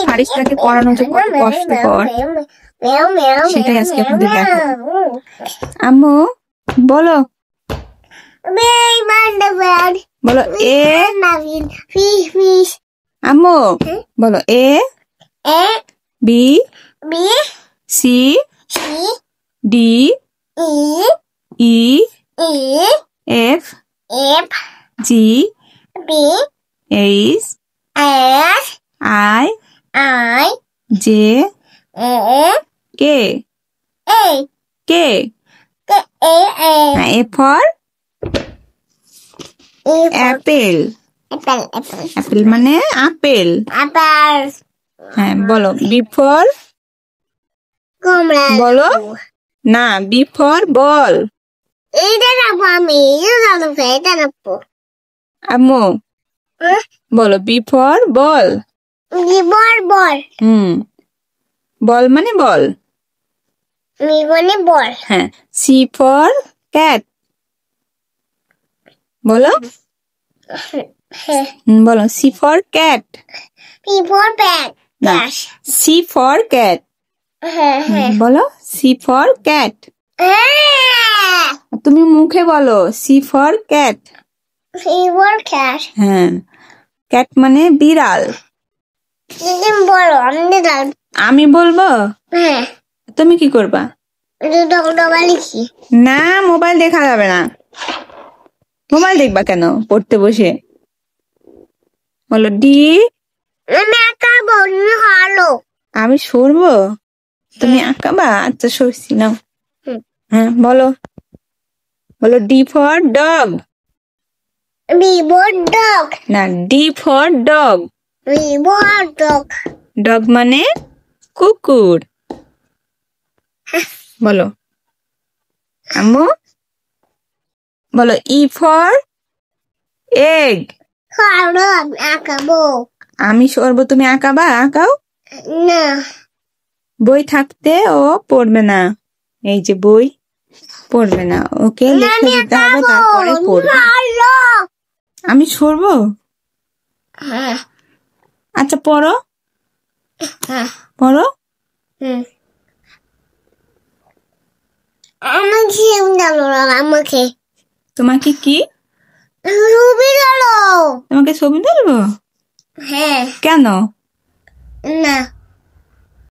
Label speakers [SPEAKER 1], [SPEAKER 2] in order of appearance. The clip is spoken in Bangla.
[SPEAKER 1] ফারিসটাকে পড়ানো যে কত কষ্টকর সেটাই আজকে আপনাদের দেখাবো। আম্মু বলো বলো এ আম্মু বলো A B C D E F G H I J K K A for apple apple মানে আপেল। হ্যাঁ বলো বি ফর বলো না বি ফর বল। আম্মু বলো বি ফর বল। বল মানে বল। হ্যাঁ সি ফর ক্যাট বলো বলো সি ফর ক্যাট না সি ফর ক্যাট বলো সি ফর ক্যাট। তুমি মুখে বলো সি ফর ক্যাট। হ্যাঁ ক্যাট মানে বিড়াল। আমি বলবো তুমি কি করবা? না মোবাইল দেখা যাবে না। মোবাইল দেখবা কেন পড়তে বসে? বলো ডি আমি সরবো তুমি আঁকাবা? আচ্ছা সরছি নাও। হ্যাঁ বলো বলো ডি ফর ডগ না ডি ফর ডগ। ডগ মানে কুকুর। বলো আম্মু বলো ই ফর এগ। আমি সরবো তুমি আঁকাবা? আঁকাও
[SPEAKER 2] না
[SPEAKER 1] বই থাকতে ও পড়বে না। এই যে বই পড়বে না ওকে লিখে দিতে হবে তারপরে পড়বে। আমি সরবো? আচ্ছা পড়ো পড়ো।
[SPEAKER 2] আমাকে
[SPEAKER 1] তোমাকে কি তোমাকে ছবি তুলবো?
[SPEAKER 2] হ্যাঁ
[SPEAKER 1] কেন?
[SPEAKER 2] না